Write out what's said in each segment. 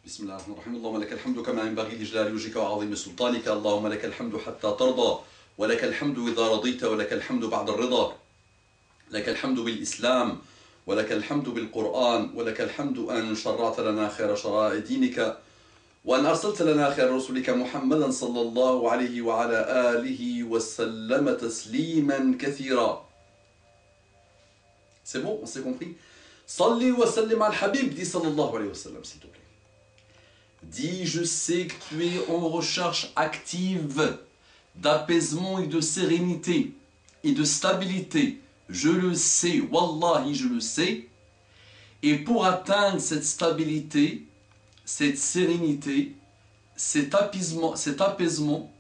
بسم الله الرحمن الرحيم. اللهم لك الحمد كما ينبغي لجلال وجهك وعظيم سلطانك. اللهم لك الحمد حتى ترضى، ولك الحمد إذا رضيت، ولك الحمد بعد الرضا. لك الحمد بالإسلام، ولك الحمد بالقرآن، ولك الحمد أن شرعت لنا خير شرائع دينك، وأن أرسلت لنا خير رسلك محمدا صلى الله عليه وعلى آله وسلم تسليما كثيرا. C'est bon, on s'est compris? Salli wa sallim al Habib, dit sallallahu alayhi wa sallam, s'il te plaît. Dis, je sais que tu es en recherche active d'apaisement et de sérénité et de stabilité. Je le sais, wallahi, je le sais. Et pour atteindre cette stabilité, cette sérénité, cet apaisement,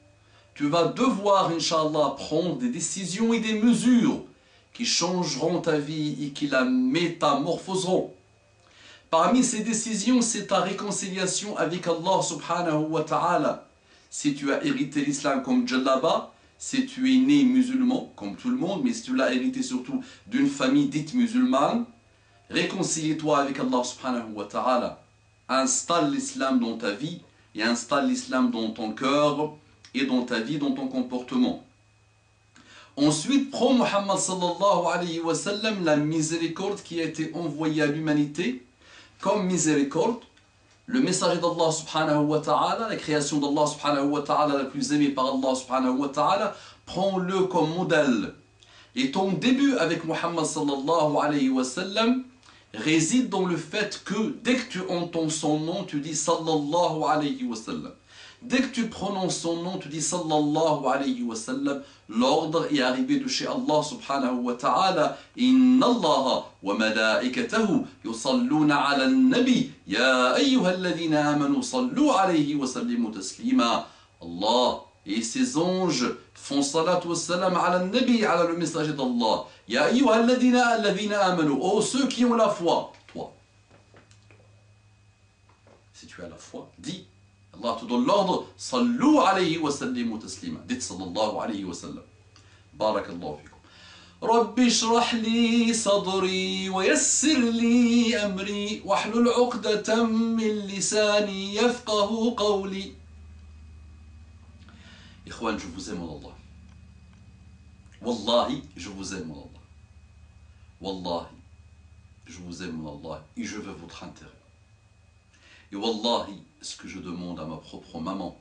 tu vas devoir, Inch'Allah, prendre des décisions et des mesures qui changeront ta vie et qui la métamorphoseront. Parmi ces décisions, c'est ta réconciliation avec Allah subhanahu wa ta'ala. Si tu as hérité l'islam comme Djallaba, si tu es né musulman, comme tout le monde, mais si tu l'as hérité surtout d'une famille dite musulmane, réconcilie-toi avec Allah subhanahu wa ta'ala. Installe l'islam dans ta vie et installe l'islam dans ton cœur et dans ta vie, dans ton comportement. Ensuite, prends Muhammad sallallahu alayhi wa sallam, la miséricorde qui a été envoyée à l'humanité, comme miséricorde, le messager d'Allah subhanahu wa ta'ala, la création d'Allah subhanahu wa ta'ala la plus aimée par Allah subhanahu wa ta'ala, prends-le comme modèle. Et ton début avec Muhammad sallallahu alayhi wa sallam réside dans le fait que dès que tu entends son nom, tu dis sallallahu alayhi wa sallam. Dès que tu prononces son nom, tu dis sallallahu alayhi wa sallam. L'ordre est arrivé de chez Allah subhanahu wa ta'ala. Inna Allah wa malaikatahu yusalluna ala nabi. Ya ayyuhalladhina amanu sallu alayhi wa sallimu taslima. Allah et ses anges font salat wa salam ala nabi, ala le messager d'Allah. Ya ayyuhalladhina amanu. Oh ceux qui ont la foi. Toi. Si tu as la foi, dis. Allah te donne l'ordre, sallu alayhi wa sallimu taslima. Dites sallallahu alayhi wa sallam. Barakallahu fikum. Rabbi shrah li sadri wa yassir li amri wahlul uqdatan min lisani yafqahu qawli. Ikhwan, je vous aime en Allah. Wallahi, je vous aime en Allah. Wallahi, je vous aime en Allah et je veux votre intérêt. Et wallahi, ce que je demande à ma propre maman,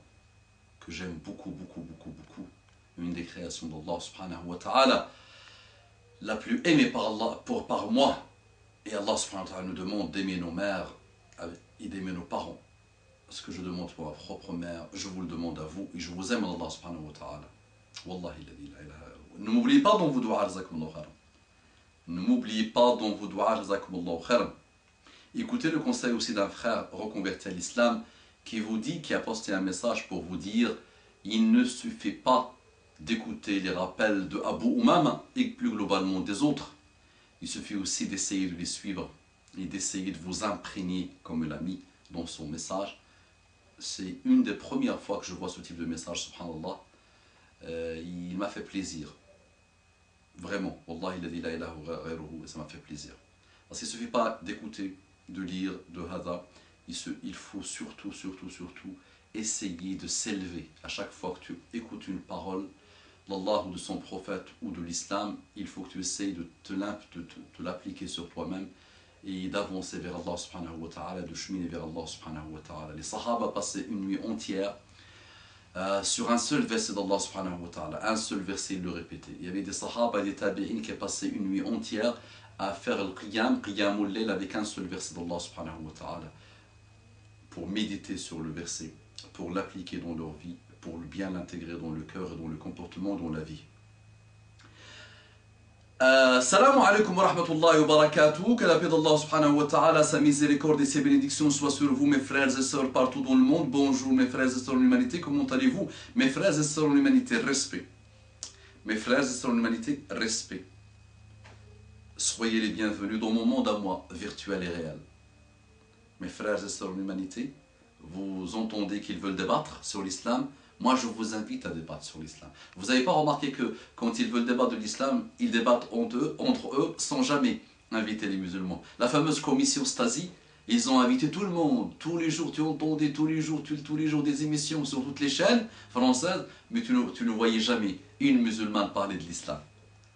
que j'aime beaucoup, beaucoup, beaucoup, beaucoup, une des créations d'Allah subhanahu wa ta'ala, la plus aimée par Allah, par moi, et Allah subhanahu wa ta'ala nous demande d'aimer nos mères et d'aimer nos parents. Ce que je demande pour ma propre mère, je vous le demande à vous, et je vous aime Allah subhanahu wa ta'ala. Wallahi la ilaha illa. Ne m'oubliez pas dans vos doigts, jazakumullahu khairan. Ne m'oubliez pas dans vos doigts, jazakumullahu khairan. Écoutez le conseil aussi d'un frère reconverti à l'islam qui vous dit, qui a posté un message pour vous dire il ne suffit pas d'écouter les rappels de Abu Umama et plus globalement des autres. Il suffit aussi d'essayer de les suivre et d'essayer de vous imprégner, comme il l'a mis dans son message. C'est une des premières fois que je vois ce type de message, subhanallah. Il m'a fait plaisir. Vraiment. Wallahi la ilaha ghayruhu, ça m'a fait plaisir. Parce qu'il ne suffit pas d'écouter, de lire, de hada, il faut surtout essayer de s'élever. À chaque fois que tu écoutes une parole d'Allah ou de son prophète ou de l'islam, il faut que tu essayes de te l'appliquer sur toi-même et d'avancer vers Allah subhanahu wa ta'ala, de cheminer vers Allah subhanahu wa ta'ala. Les sahaba passaient une nuit entière sur un seul verset d'Allah subhanahu wa ta'ala, un seul verset, ils le répétaient. Il y avait des sahaba et des tabi'in qui passaient une nuit entière à faire le qiyamul layl avec un seul verset d'Allah subhanahu wa ta'ala, pour méditer sur le verset, pour l'appliquer dans leur vie, pour bien l'intégrer dans le cœur et dans le comportement, dans la vie. Salam alaikum wa rahmatullahi wa barakatuh. Que la paix d'Allah subhanahu wa ta'ala, sa miséricorde et ses bénédictions soient sur vous, mes frères et sœurs partout dans le monde. Bonjour mes frères et sœurs en humanité, comment allez-vous? Mes frères et sœurs en humanité, respect. Mes frères et sœurs en humanité, respect. Soyez les bienvenus dans mon monde à moi, virtuel et réel. Mes frères et sœurs en humanité, vous entendez qu'ils veulent débattre sur l'islam. Moi, je vous invite à débattre sur l'islam. Vous n'avez pas remarqué que quand ils veulent débattre de l'islam, ils débattent entre eux sans jamais inviter les musulmans. La fameuse commission Stasi, Ils ont invité tout le monde. Tous les jours, tu entendais tous les jours des émissions sur toutes les chaînes françaises, mais tu ne voyais jamais une musulmane parler de l'islam.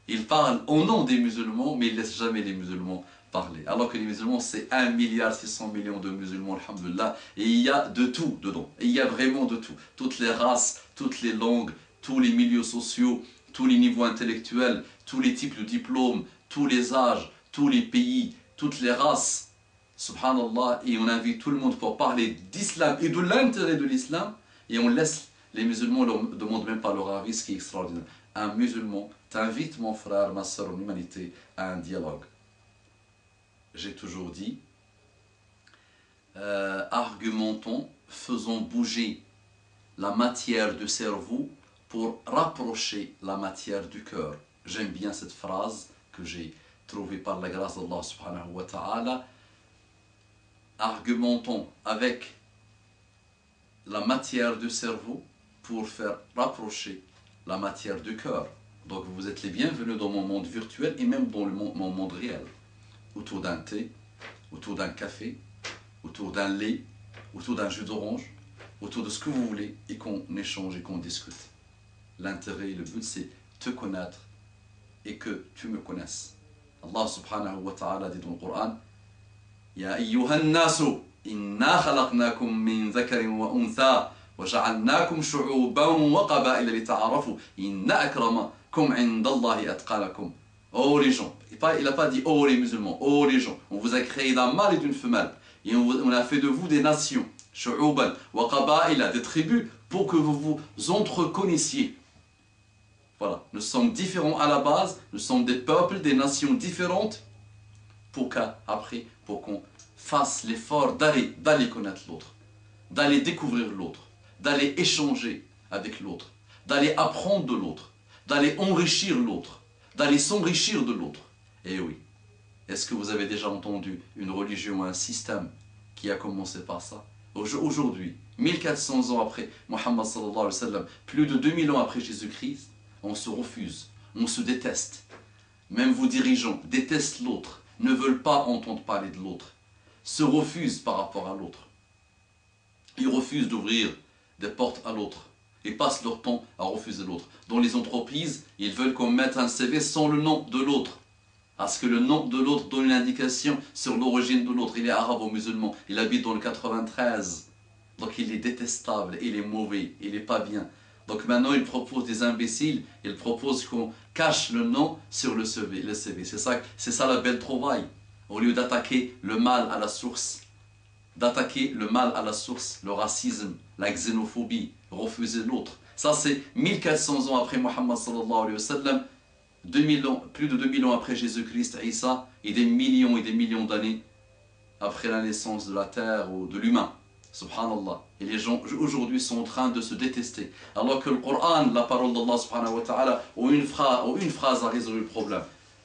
Ils parlent au nom des musulmans, mais ils ne laissent jamais les musulmans parler. Alors que les musulmans, c'est 1,6 milliard de musulmans, alhamdoulilah, et il y a de tout dedans. Et il y a vraiment de tout. Toutes les races, toutes les langues, tous les milieux sociaux, tous les niveaux intellectuels, tous les types de diplômes, tous les âges, tous les pays, toutes les races. Subhanallah, et on invite tout le monde pour parler d'islam et de l'intérêt de l'islam, et on laisse les musulmans ne demandent même pas leur avis, ce qui est extraordinaire. Un musulman t'invite, mon frère, ma soeur en humanité, à un dialogue. J'ai toujours dit, argumentons, faisons bouger la matière du cerveau pour rapprocher la matière du cœur. J'aime bien cette phrase que j'ai trouvée par la grâce d'Allah subhanahu wa ta'ala. Argumentons avec la matière du cerveau pour faire rapprocher la matière du cœur. Donc vous êtes les bienvenus dans mon monde virtuel et même dans mon monde réel. Autour d'un thé, autour d'un café, autour d'un lait, autour d'un jus d'orange, autour de ce que vous voulez et qu'on échange et qu'on discute. L'intérêt et le but c'est te connaître et que tu me connaisses. Allah subhanahu wa ta'ala dit dans le Coran, يا أيها الناس إنا خلقناكم من ذكر وأنثى وجعلناكم شعوبا وقبائل لتعارفوا إن أكرمكم عند الله أتقاكم. Oh les gens, il n'a pas dit oh les musulmans, oh les gens, on vous a créé d'un mâle et d'une femelle et on a fait de vous des nations, شعوبا وقبائل, des tribus pour que vous vous entreconnaissiez. Voilà, nous sommes différents à la base, nous sommes des peuples, des nations différentes pour qu'après, pour qu'on fasse l'effort d'aller connaître l'autre, d'aller découvrir l'autre, d'aller échanger avec l'autre, d'aller apprendre de l'autre, d'aller enrichir l'autre, d'aller s'enrichir de l'autre. Eh oui, est-ce que vous avez déjà entendu une religion, un système qui a commencé par ça? Aujourd'hui, 1400 ans après Mohammed sallallahu alayhi wa sallam, plus de 2000 ans après Jésus-Christ, on se refuse, on se déteste. Même vos dirigeants détestent l'autre, ne veulent pas entendre parler de l'autre, se refusent par rapport à l'autre. Ils refusent d'ouvrir des portes à l'autre. Ils passent leur temps à refuser l'autre. Dans les entreprises, ils veulent qu'on mette un CV sans le nom de l'autre. Parce que le nom de l'autre donne une indication sur l'origine de l'autre. Il est arabe ou musulman, il habite dans le 93. Donc il est détestable, il est mauvais, il n'est pas bien. Donc maintenant, il propose des imbéciles, il propose qu'on cache le nom sur le CV. C'est ça la belle trouvaille. Au lieu d'attaquer le mal à la source, le racisme, la xénophobie, refuser l'autre. Ça c'est 1400 ans après Mohammed sallallahu alayhi wa sallam, 2000 ans, plus de 2000 ans après Jésus-Christ, Isa, et des millions d'années après la naissance de la terre ou de l'humain. Subhanallah. Et les gens aujourd'hui sont en train de se détester. Alors que le Coran, la parole d'Allah subhanahu wa ta'ala, ou une phrase a résolu le problème.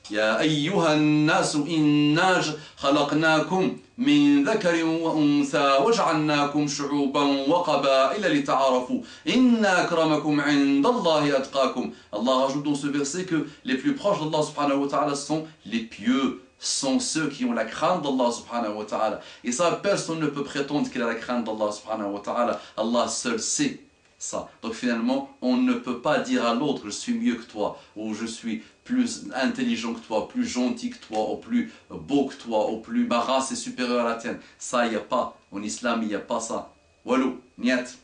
Ya ayyuhan nasu inna khalaqnakum min dhakarin wa untha wa ja'alnakum shu'uban wa qaba'ila lita'arafu inna akramakum 'inda Allahi atqakum. Allah rajoute dans ce verset que les plus proches d'Allah subhanahu wa ta'ala sont les pieux, sont ceux qui ont la crainte d'Allah subhanahu wa ta'ala. Et ça, personne ne peut prétendre qu'il a la crainte d'Allah subhanahu wa ta'ala. Allah seul sait ça. Donc finalement, on ne peut pas dire à l'autre, je suis mieux que toi, ou je suis plus intelligent que toi, plus gentil que toi, ou plus beau que toi, ou plus ma race est supérieure à la tienne. Ça, il n'y a pas. En islam, il n'y a pas ça. Walou, niet.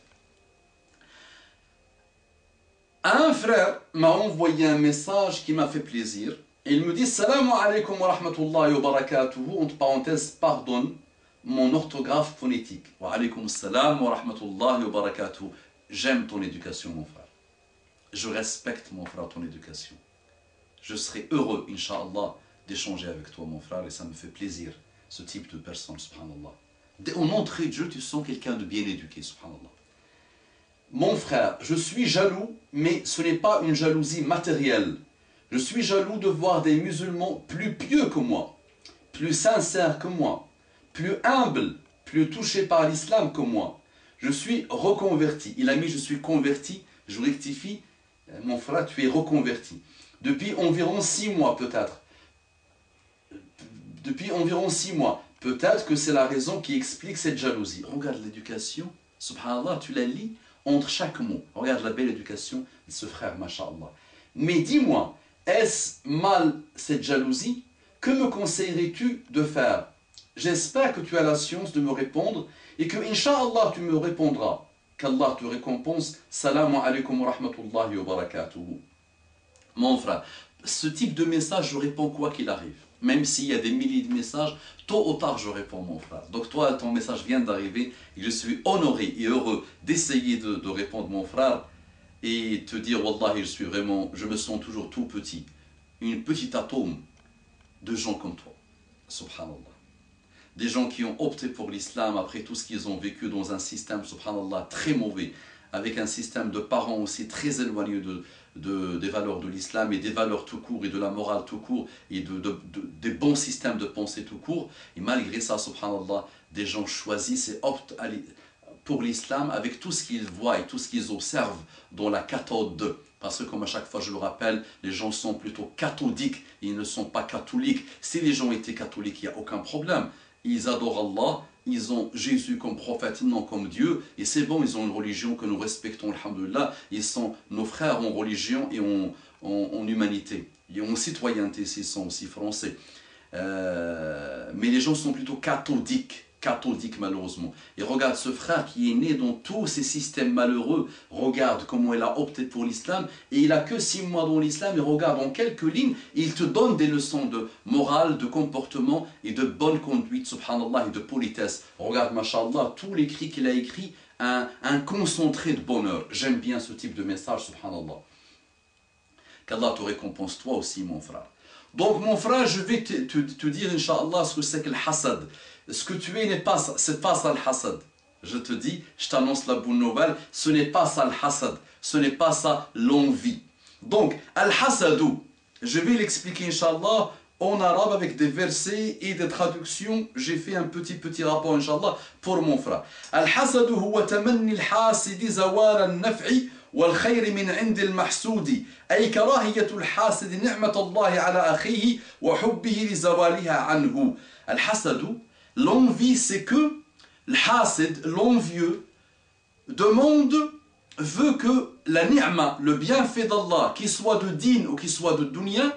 Un frère m'a envoyé un message qui m'a fait plaisir. Il me dit Salam alaikum wa rahmatullahi wa barakatuhu, entre parenthèses, pardonne mon orthographe phonétique. Wa alaikum salam wa rahmatullahi wa barakatuhu. J'aime ton éducation, mon frère. Je respecte, mon frère, ton éducation. Je serai heureux, Inch'Allah, d'échanger avec toi, mon frère, et ça me fait plaisir, ce type de personne, subhanallah. En entrée de jeu, tu sens quelqu'un de bien éduqué, subhanallah. Mon frère, je suis jaloux, mais ce n'est pas une jalousie matérielle. Je suis jaloux de voir des musulmans plus pieux que moi, plus sincères que moi, plus humbles, plus touchés par l'islam que moi. Je suis reconverti. Il a mis je suis converti, je rectifie. Mon frère, tu es reconverti. Depuis environ 6 mois peut-être. Depuis environ 6 mois. Peut-être que c'est la raison qui explique cette jalousie. Regarde l'éducation, subhanallah, tu la lis entre chaque mot. Regarde la belle éducation de ce frère, masha'Allah. Mais dis-moi, est-ce mal cette jalousie? Que me conseillerais-tu de faire? J'espère que tu as la science de me répondre et que, incha'Allah, tu me répondras. Qu'Allah te récompense. Salamu alaykum wa rahmatullahi wa barakatuhu. Mon frère, ce type de message, je réponds quoi qu'il arrive. Même s'il y a des milliers de messages, tôt ou tard, je réponds, mon frère. Donc toi, ton message vient d'arriver et je suis honoré et heureux d'essayer de répondre, mon frère, et te dire, wallahi, je me sens toujours tout petit. Une petite atome de gens comme toi. Subhanallah. Des gens qui ont opté pour l'islam après tout ce qu'ils ont vécu dans un système, subhanallah, très mauvais, avec un système de parents aussi très éloigné des valeurs de l'islam et des valeurs tout court et de la morale tout court et des bons systèmes de pensée tout court. Et malgré ça, subhanallah, des gens choisissent et optent pour l'islam avec tout ce qu'ils voient et tout ce qu'ils observent dans la cathode. Parce que comme à chaque fois je le rappelle, les gens sont plutôt cathodiques, ils ne sont pas catholiques. Si les gens étaient catholiques, il n'y a aucun problème. Ils adorent Allah, ils ont Jésus comme prophète, non comme Dieu, et c'est bon, ils ont une religion que nous respectons, alhamdoulilah, ils sont nos frères en religion et en humanité, et en citoyenneté, s'ils sont aussi français. Mais les gens sont plutôt cathodiques malheureusement. Et regarde ce frère qui est né dans tous ces systèmes malheureux, regarde comment il a opté pour l'islam, et il a que 6 mois dans l'islam, et regarde en quelques lignes, il te donne des leçons de morale, de comportement et de bonne conduite, subhanallah, et de politesse. Regarde, mashallah, tous les cris qu'il a écrits, un concentré de bonheur. J'aime bien ce type de message, subhanallah. Qu'Allah te récompense toi aussi, mon frère. Donc mon frère, je vais te dire, incha'Allah, ce que c'est que le hasad. Ce que tu es, c'est pas ça le hasad. Je te dis, je t'annonce la bonne nouvelle, ce n'est pas ça le hasad. Ce n'est pas ça l'envie. Donc, al-hasadou, je vais l'expliquer, incha'Allah, en arabe avec des versets et des traductions. J'ai fait un petit rapport, incha'Allah, pour mon frère. Al-hasadou huwa tamanni al-hasidi zawal al-naf'i والخير من عند المحسود أي كراهية الحاسد نعمة الله على أخيه وحبه لزوالها عنه. الحسد, l'envie, c'est que le hasid, l'envieux, veut que la ni'ma, le bienfait d'Allah, qu'il soit de din ou qu'il soit de dunya,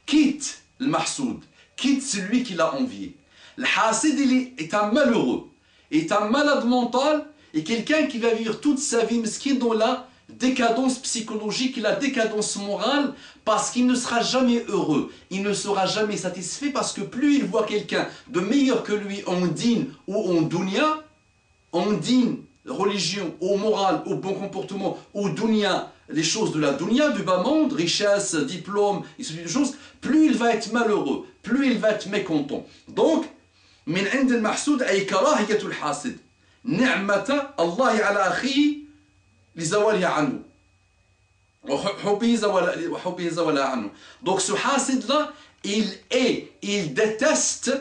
quitte le mahsoud, quitte celui qui l'a envié. Le hasid, il est un malheureux, est un malade mental et quelqu'un qui va vivre toute sa vie mesquine dans la décadence psychologique et la décadence morale, parce qu'il ne sera jamais heureux, il ne sera jamais satisfait, parce que plus il voit quelqu'un de meilleur que lui en din ou en dunya, en din, religion, au moral, au bon comportement, au dunya, les choses de la dunya, du bas monde, richesse, diplôme, et ce genre de choses, plus il va être malheureux, plus il va être mécontent. Donc, min ind al-mahsoud ay karahiyatul hasid, ni'mata Allah ala akhi لزوالها عنه وحبه زوالها عنه. Donc ce hasid là, il déteste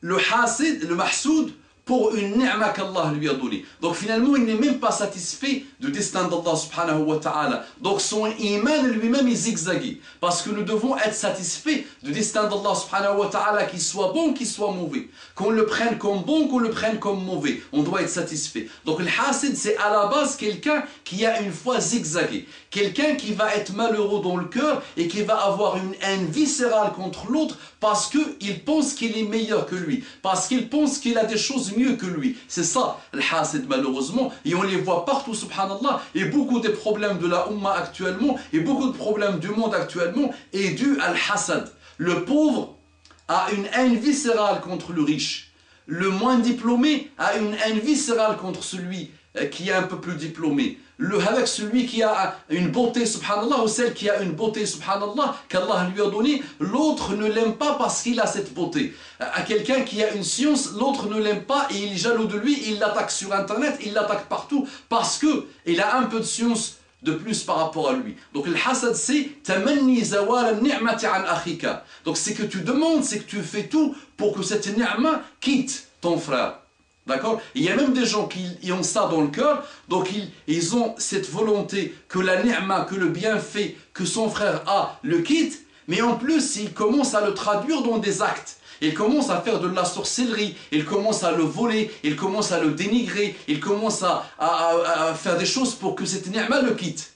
le hasid, le mahsoud, pour une ni'ma qu'Allah lui a donnée. Donc finalement, il n'est même pas satisfait du destin d'Allah subhanahu wa ta'ala. Donc son iman lui-même est zigzagué. Parce que nous devons être satisfaits du destin d'Allah subhanahu wa ta'ala, qu'il soit bon, qu'il soit mauvais. Qu'on le prenne comme bon, qu'on le prenne comme mauvais. On doit être satisfait. Donc le hasid, c'est à la base quelqu'un qui a une foi zigzaguée. Quelqu'un qui va être malheureux dans le cœur et qui va avoir une haine viscérale contre l'autre parce qu'il pense qu'il est meilleur que lui. Parce qu'il pense qu'il a des choses mieux que lui. C'est ça le hasid malheureusement. Et on les voit partout, subhanallah. Et beaucoup des problèmes de la Ummah actuellement et beaucoup de problèmes du monde actuellement est dû à l'hasad. Le pauvre a une haine viscérale contre le riche. Le moins diplômé a une haine viscérale contre celui qui est un peu plus diplômé. Avec celui qui a une beauté, subhanallah, ou celle qui a une beauté, subhanallah, qu'Allah lui a donnée, l'autre ne l'aime pas parce qu'il a cette beauté. À quelqu'un qui a une science, l'autre ne l'aime pas et il est jaloux de lui, il l'attaque sur internet, il l'attaque partout parce qu'il a un peu de science de plus par rapport à lui. Donc le hasad, c'est tamanni zawal al-ni'mati an akhika. Donc c'est que tu demandes, c'est que tu fais tout pour que cette ni'ma quitte ton frère. D'accord? Il y a même des gens qui ont ça dans le cœur, donc ils ont cette volonté que la ni'ma, que le bienfait que son frère a, le quitte, Mais en plus, il commence à le traduire dans des actes. Il commence à faire de la sorcellerie, il commence à le voler, il commence à le dénigrer, il commence à faire des choses pour que cette ni'ma le quitte.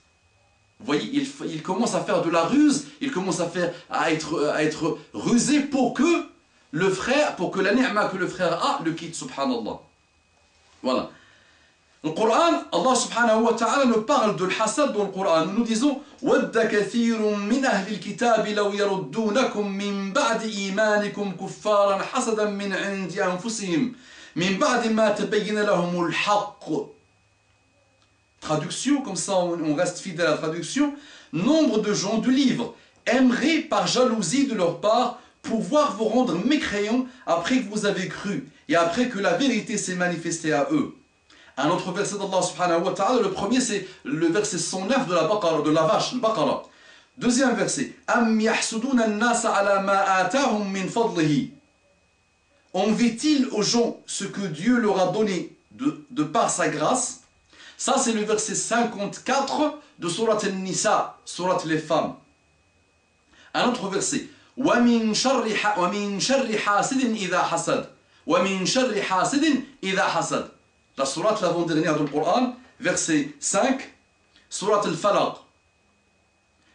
Vous voyez, il commence à faire de la ruse, il commence à être rusé pour que la ni'ma que le frère a le quitte, subhanallah. Voilà. Le Coran, Allah subhanahu wa ta'ala nous parle de l'hasad dans le Coran. Nous disons وَدَّ كَثِيرٌ مِّنْ أَهْلِ الْكِتَابِ لَوْ يَرُدُّونَكُمْ مِّن بَعْدِ إِيمَانِكُمْ كُفَّارًا حَسَدًا مِّنْ عِندِ أَنفُسِهِمْ مِّن بَعْدِ مَا تَبَيَّنَ لَهُمُ الْحَقُّ. Traduction, comme ça on reste fidèle à la traduction. Nombre de gens du livre aimeraient par jalousie de leur part pouvoir vous rendre mécréants après que vous avez cru et après que la vérité s'est manifestée à eux. Un autre verset d'Allah subhanahu wa ta'ala, le premier c'est le verset 109 de la Baqara, de la vache, le Baqara. Deuxième verset, Am yahsuduna an-nasa ala ma atahum min fadlihi. Envie-t-il aux gens ce que Dieu leur a donné de par sa grâce? Ça c'est le verset 54 de Surat An-Nisa, Surat les femmes. Un autre verset, Wa min sharri hasidin idha hasad. Wa min sharri hasidin idha hasad. La sourate l'avant-dernière du Coran, verset 5, sourate al-Falaq.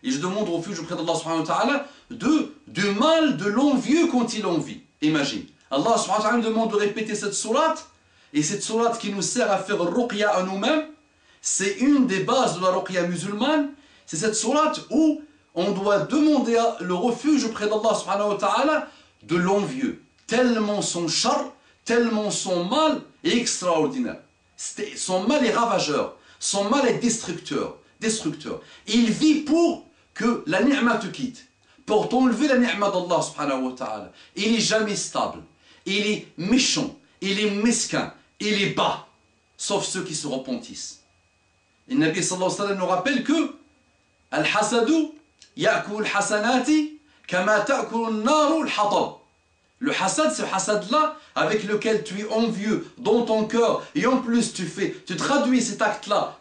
Et je demande refuge auprès d'Allah subhanahu wa ta'ala du mal de l'envieux quand il envie. Imagine. Allah subhanahu wa ta'ala nous demande de répéter cette sourate, et cette sourate qui nous sert à faire ruqya à nous-mêmes, c'est une des bases de la ruqya musulmane. C'est cette sourate où on doit demander le refuge auprès d'Allah subhanahu wa ta'ala de l'envieux. Tellement son char, tellement son mal est extraordinaire. Son mal est ravageur, son mal est destructeur. Il vit pour que la ni'ma te quitte, pour t'enlever la ni'ma d'Allah subhanahu wa ta'ala. Il est jamais stable, il est méchant, il est mesquin, il est bas, sauf ceux qui se repentissent. Et le Nabi sallallahu alayhi wa sallam nous rappelle que Al-Hasadu ya'kul hasanati kama ta'kul an-naru al-hatab. Le hasad, ce hasad-là, avec lequel tu es envieux dans ton cœur, et en plus tu traduis cet acte-là,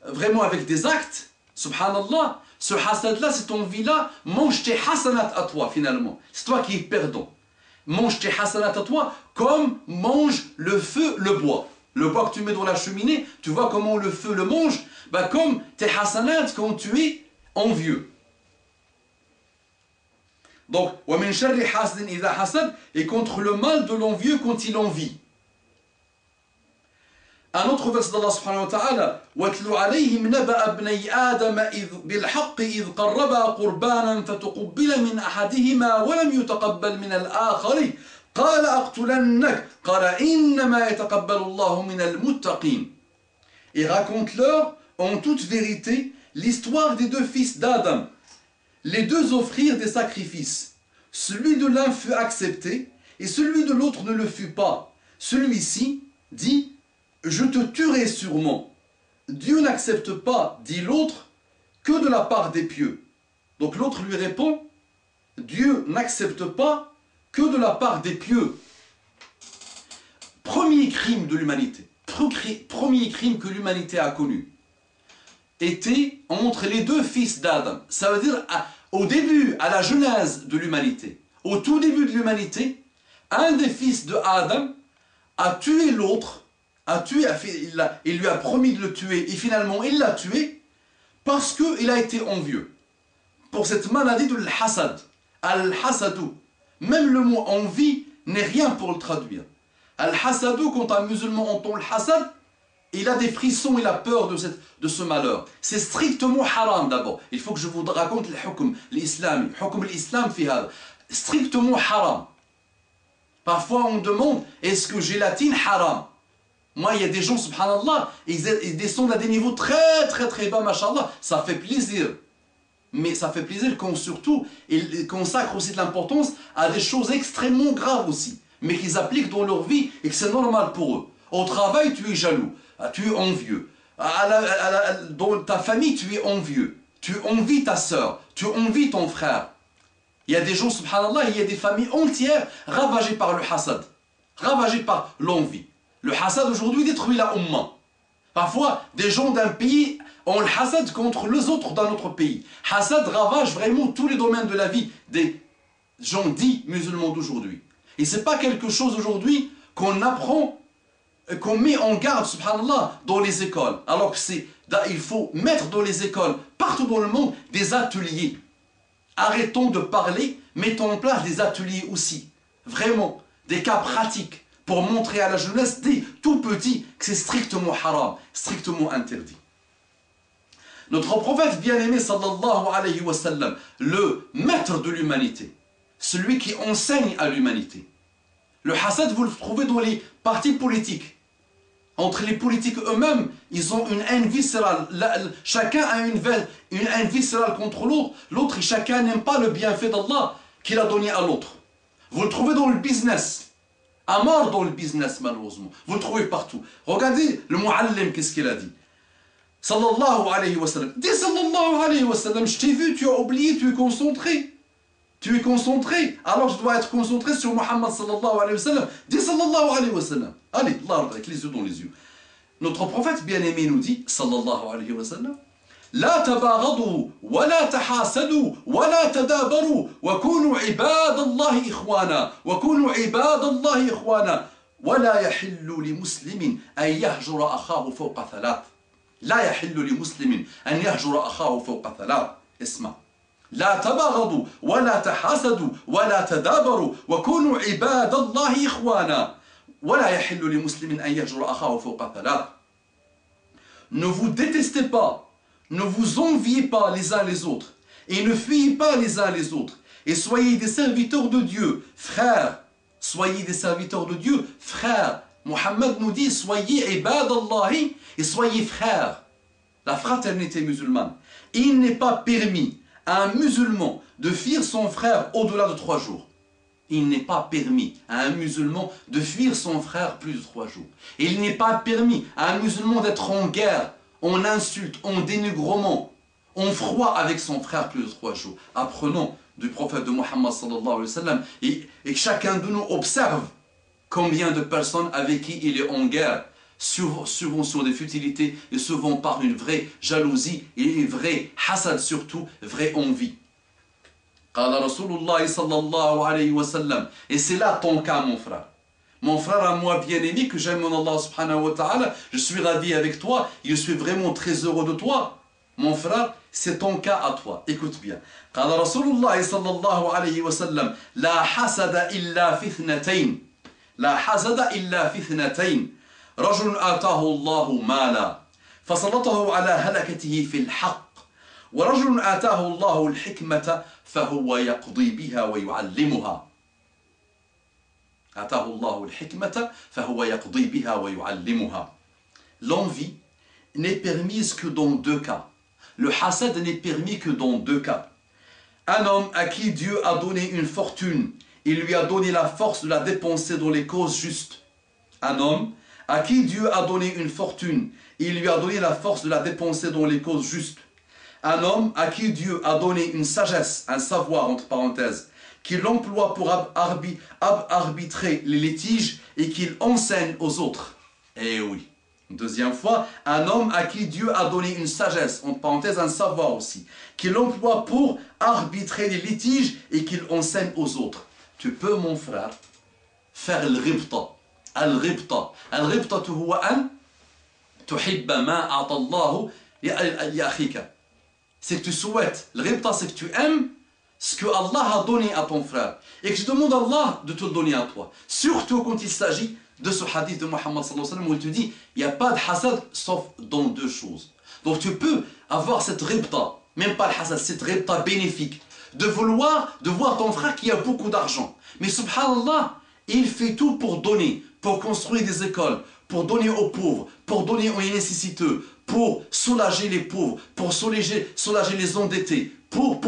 vraiment avec des actes, subhanallah, ce hasad-là, cette envie-là, mange tes hasanat à toi finalement. C'est toi qui es perdant. Mange tes hasanat à toi comme mange le feu le bois. Le bois que tu mets dans la cheminée, tu vois comment le feu le mange, comme tes hasanat quand tu es envieux. Donc, et contre le mal de l'envieux quand il envie. Un autre verset d'Allah subhanahu wa ta'ala, وَاتْلُ عَلَيْهِمْ نَبَأَ ابْنَيْ آدَمَ بِالْحَقِّ إِذْ قَرَّبَا قُرْبَانًا فَتُقُبِّلَ مِنْ أَحَدِهِمَا وَلَمْ يُتَقَبَّلْ مِنَ الْآخَرِ قَالَ أَقْتُلَنَّكَ قَالَ إِنَّمَا يَتَقَبَّلُ اللَّهُ مِنَ الْمُتَّقِينَ. Et raconte-leur en toute vérité l'histoire des deux fils d'Adam. Les deux offrirent des sacrifices. Celui de l'un fut accepté et celui de l'autre ne le fut pas. Celui-ci dit « Je te tuerai sûrement ». Dieu n'accepte pas, dit l'autre, que de la part des pieux. Donc l'autre lui répond « Dieu n'accepte pas que de la part des pieux ». Premier crime de l'humanité, premier crime que l'humanité a connu, était entre les deux fils d'Adam. Ça veut dire au début, à la genèse de l'humanité, au tout début de l'humanité, un des fils de Adam a tué l'autre, il lui a promis de le tuer et finalement il l'a tué parce qu'il a été envieux. Pour cette maladie de l'hasad, al-hasadou, même le mot envie n'est rien pour le traduire. Al-hasadou, quand un musulman entend le hasad, il a des frissons, il a peur de ce malheur. C'est strictement haram d'abord. Il faut que je vous raconte le hukm, l'islam. Hukm l'islam fi hada. Strictement haram. Parfois on demande, est-ce que gélatine haram? Moi, il y a des gens, subhanallah, ils descendent à des niveaux très très très bas, mashallah. Ça fait plaisir. Mais ça fait plaisir quand surtout, ils consacrent aussi de l'importance à des choses extrêmement graves aussi. Mais qu'ils appliquent dans leur vie et que c'est normal pour eux. Au travail, tu es jaloux. Tu es envieux. Dans ta famille, tu es envieux. Tu envies ta sœur. Tu envies ton frère. Il y a des gens, subhanallah, il y a des familles entières ravagées par le hasad. Ravagées par l'envie. Le hasad aujourd'hui détruit la umma. Parfois, des gens d'un pays ont le hasad contre les autres dans notre pays. Hasad ravage vraiment tous les domaines de la vie des gens dits musulmans d'aujourd'hui. Et ce n'est pas quelque chose aujourd'hui qu'on apprend, qu'on met en garde, subhanallah, dans les écoles. Alors il faut mettre dans les écoles, partout dans le monde, des ateliers. Arrêtons de parler, mettons en place des ateliers aussi. Vraiment, des cas pratiques pour montrer à la jeunesse dès tout petit que c'est strictement haram, strictement interdit. Notre prophète bien-aimé, sallallahu alayhi wa sallam, le maître de l'humanité, celui qui enseigne à l'humanité. Le hasad, vous le trouvez dans les partis politiques. Entre les politiques eux-mêmes, ils ont une haine viscérale. Chacun a une haine viscérale contre l'autre. L'autre, chacun n'aime pas le bienfait d'Allah qu'il a donné à l'autre. Vous le trouvez dans le business. À mort dans le business, malheureusement. Vous le trouvez partout. Regardez le mu'allim, qu'est-ce qu'il a dit. Sallallahu alayhi wa sallam. Dis sallallahu alayhi wa sallam, je t'ai vu, tu as oublié, tu es concentré. Tu es concentré. Alors je dois être concentré sur Muhammad sallallahu alayhi wa sallam. Dis sallallahu alayhi wa sallam. Allez, Allah, avec les yeux dans les yeux. Notre prophète bien-aimé nous dit, sallallahu alayhi wa sallam, لا تباغضوا ولا تحاسدوا ولا تدابروا وكونوا عباد الله إخوانا وكونوا عباد الله إخوانا ولا يحل لمسلم أن يهجر أخاه فوق ثلاث لا يحل لمسلم أن يهجر أخاه فوق ثلاث اسمع لا تباغضوا ولا تحاسدوا ولا تدابروا وكونوا عباد الله إخوانا ولا يحل لمسلم أن يهجر أخاه فوق ثلاث. Ne vous détestez pas, ne vous enviez pas les uns les autres, et ne fuyez pas les uns les autres, et soyez des serviteurs de Dieu, frères. Soyez des serviteurs de Dieu, frères. Mohammed nous dit, soyez ibadallahi, et soyez frères. La fraternité musulmane. Il n'est pas permis à un musulman de fuir son frère au-delà de 3 jours. Il n'est pas permis à un musulman de fuir son frère plus de 3 jours. Il n'est pas permis à un musulman d'être en guerre, en insulte, en dénigrement, en froid avec son frère plus de 3 jours. Apprenons du prophète de Muhammad sallallahu alayhi wa sallam et que chacun de nous observe combien de personnes avec qui il est en guerre, souvent sur des futilités et souvent par une vraie jalousie et une vraie hasad, surtout vraie envie. Qala Rasulullah sallallahu alayhi wa sallam. Et c'est là ton cas, mon frère. Mon frère à moi bien-aimé, que j'aime mon Allah subhanahu wa ta'ala, je suis ravi avec toi, je suis vraiment très heureux de toi. Mon frère, c'est ton cas à toi. Écoute bien. Qala Rasulullah sallallahu alayhi wa sallam. La hasada illa fi ithnatayn. La hasada illa fi ithnatayn. رجل آتاه الله مالا فسلطه على هلكته في الحق ورجل آتاه الله الحكمة فهو يقضي بها ويعلمها آتاه الله الحكمة فهو يقضي بها ويعلمها. L'envie n'est permise que dans 2 cas. Le hasad n'est permis que dans 2 cas. Un homme à qui Dieu a donné une fortune, il lui a donné la force de la dépenser dans les causes justes. Un homme à qui Dieu a donné une fortune, il lui a donné la force de la dépenser dans les causes justes. Un homme à qui Dieu a donné une sagesse, un savoir entre parenthèses, qu'il emploie pour arbitrer les litiges et qu'il enseigne aux autres. Eh oui. Deuxième fois, un homme à qui Dieu a donné une sagesse, entre parenthèses un savoir aussi, qu'il emploie pour arbitrer les litiges et qu'il enseigne aux autres. Tu peux, mon frère, faire le ribta. الغبطة الغبطة هو أن تحب ما أعطى الله لأخيك. C'est que tu souhaites. Le ribta, c'est que tu aimes ce que Allah a donné à ton frère et que tu demandes à Allah de te le donner à toi. Surtout quand il s'agit de ce hadith de Muhammad sallallahu alayhi wa sallam où il te dit il n'y a pas de hasad sauf dans 2 choses. Donc tu peux avoir cette ribta, même pas le hasad, cette ribta bénéfique, de voir ton frère qui a beaucoup d'argent. Mais subhanallah, il fait tout pour donner, pour construire des écoles, pour donner aux pauvres, pour donner aux nécessiteux, pour soulager les pauvres, pour soulager les endettés, pour.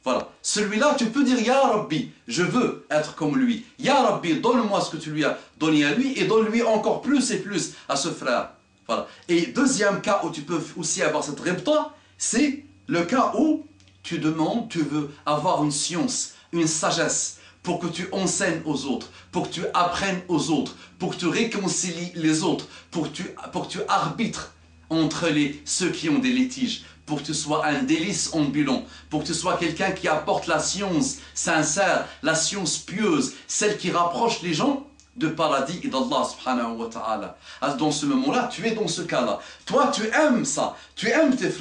Voilà. Celui-là, tu peux dire, Ya Rabbi, je veux être comme lui. Ya Rabbi, donne-moi ce que tu lui as donné à lui et donne-lui encore plus et plus à ce frère. Voilà. Et deuxième cas où tu peux aussi avoir cette ribta, c'est le cas où tu veux avoir une science, une sagesse, pour que tu enseignes aux autres, pour que tu apprennes aux autres, pour que tu réconcilies les autres, pour que tu arbitres entre ceux qui ont des litiges, pour que tu sois un délice ambulant, pour que tu sois quelqu'un qui apporte la science sincère, la science pieuse, celle qui rapproche les gens de paradis et d'Allah subhanahu wa ta'ala. Dans ce moment-là, tu es dans ce cas-là. Toi, tu aimes ça. Tu aimes tes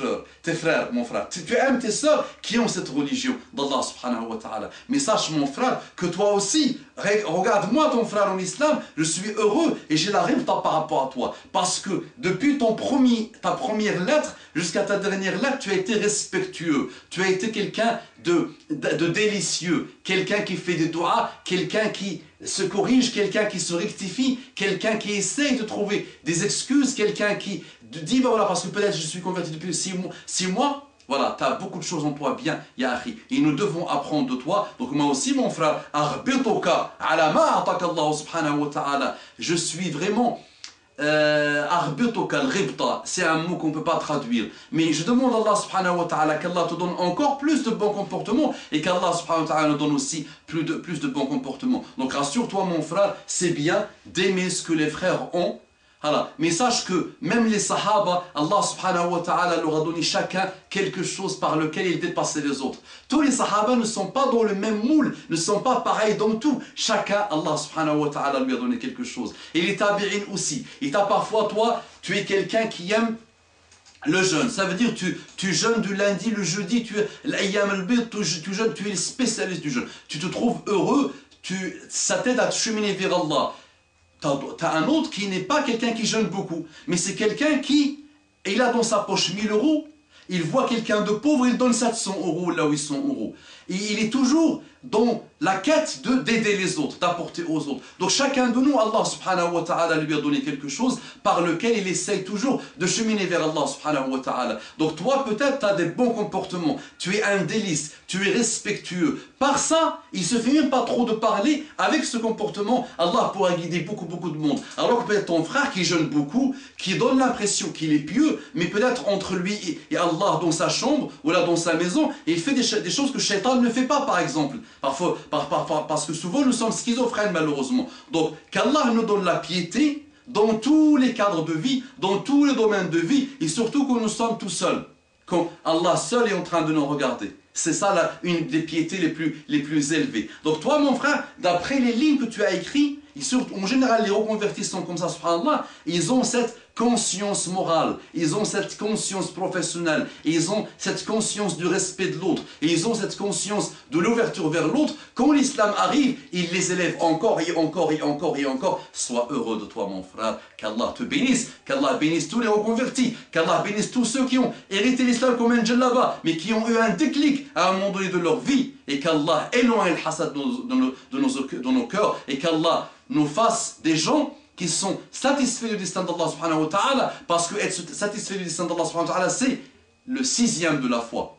frères, mon frère. Tu aimes tes sœurs qui ont cette religion d'Allah subhanahu wa ta'ala. Mais sache, mon frère, que toi aussi, regarde-moi ton frère en islam, je suis heureux et j'ai la ribta par rapport à toi. Parce que depuis ta première lettre jusqu'à ta dernière lettre, tu as été respectueux. Tu as été quelqu'un de délicieux. Quelqu'un qui fait des doigts, quelqu'un qui se corrige, quelqu'un qui se rectifie, quelqu'un qui essaye de trouver des excuses, quelqu'un qui dit, ben voilà, parce que peut-être je suis converti depuis 6 mois, voilà, tu as beaucoup de choses en toi bien, ya akhi. Et nous devons apprendre de toi. Donc moi aussi, mon frère, arbituka ala ma ataka Allah subhanahu wa ta'ala. Je suis vraiment c'est un mot qu'on ne peut pas traduire, mais je demande à Allah subhanahu wa ta'ala qu'Allah te donne encore plus de bons comportements et qu'Allah subhanahu wa ta'ala nous donne aussi plus de bons comportements. Donc rassure-toi mon frère, c'est bien d'aimer ce que les frères ont. Voilà. Mais sache que même les sahaba, Allah subhanahu wa ta'ala leur a donné chacun quelque chose par lequel ils dépassaient les autres. Tous les sahaba ne sont pas dans le même moule, ne sont pas pareils dans tout. Chacun, Allah subhanahu wa ta'ala lui a donné quelque chose. Et les tabi'in aussi. Et parfois, toi, tu es quelqu'un qui aime le jeûne. Ça veut dire tu jeûnes du lundi, le jeudi, tu jeûnes, tu es le spécialiste du jeûne. Tu te trouves heureux, ça t'aide à te cheminer vers Allah. Tu as un autre qui n'est pas quelqu'un qui jeûne beaucoup, mais c'est quelqu'un qui, il a dans sa poche 1000 euros, il voit quelqu'un de pauvre, il donne 700 euros là où 800 euros. Et il est toujours dans la quête d'aider les autres, d'apporter aux autres. Donc chacun de nous, Allah subhanahu wa ta'ala lui a donné quelque chose par lequel il essaye toujours de cheminer vers Allah subhanahu wa ta'ala. Donc toi peut-être tu as des bons comportements, tu es un délice, tu es respectueux. Par ça, il ne suffit même pas trop de parler. Avec ce comportement, Allah pourra guider beaucoup de monde. Alors que peut-être ton frère qui jeûne beaucoup, qui donne l'impression qu'il est pieux, mais peut-être entre lui et Allah dans sa chambre ou là dans sa maison, il fait des choses que Shaitan ne fait pas par exemple. Parfois, parce que souvent nous sommes schizophrènes malheureusement. Donc qu'Allah nous donne la piété dans tous les cadres de vie, dans tous les domaines de vie, et surtout quand nous sommes tout seuls, quand Allah seul est en train de nous regarder. C'est ça une des piétés les plus élevées. Donc toi mon frère, d'après les lignes que tu as écrites, en général les reconvertis sont comme ça, subhanallah, ils ont cette conscience morale, ils ont cette conscience professionnelle, ils ont cette conscience du respect de l'autre, et ils ont cette conscience de l'ouverture vers l'autre. Quand l'islam arrive, ils les élèvent encore et encore et encore et encore. Sois heureux de toi mon frère, qu'Allah te bénisse, qu'Allah bénisse tous les reconvertis, qu'Allah bénisse tous ceux qui ont hérité l'islam comme un djellaba, mais qui ont eu un déclic à un moment donné de leur vie, et qu'Allah éloigne le hasad de nos cœurs, et qu'Allah nous fasse des gens qui sont satisfaits du destin d'Allah subhanahu wa ta'ala, parce que être satisfait du destin d'Allah subhanahu wa ta'ala, c'est le 6e de la foi.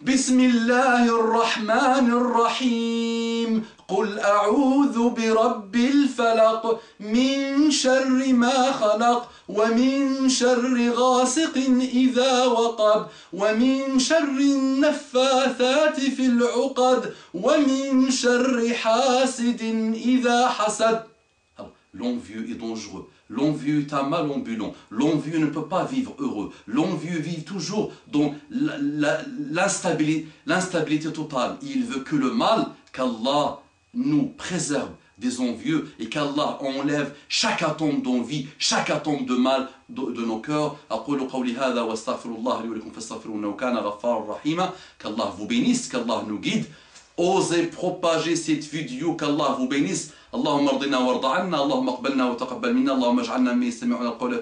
Bismillahirrahmanirrahim. قل أعوذ برب الفلق من شر ما خلق ومن شر غاسق إذا وقب ومن شر النفاثات في العقد ومن شر حاسد إذا حسد. L'envieux est dangereux. L'envieux est un mal ambulant. L'envieux ne peut pas vivre heureux. L'envieux vit toujours dans l'instabilité totale. Il veut que le mal, qu'Allah nous préserve des envieux et qu'Allah enlève chaque atome d'envie, chaque atome de mal de nos cœurs. أقول قولي هذا واستغفر الله لي ولكم فاستغفروه إنه كان غفارا رحيما. Qu'Allah vous bénisse, qu'Allah nous guide. Osez propager cette vidéo, qu'Allah vous bénisse. اللهم ارضنا وارض عنا، اللهم اقبلنا وتقبل منا، اللهم اجعلنا ممن يستمعون القول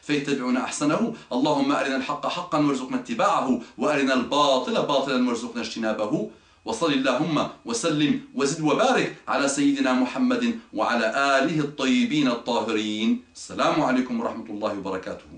فيتبعون احسنه، اللهم ارنا الحق حقا وارزقنا اتباعه وارنا الباطل باطلا وارزقنا اجتنابه. وصل اللهم وسلم وزد وبارك على سيدنا محمد وعلى آله الطيبين الطاهرين. السلام عليكم ورحمة الله وبركاته.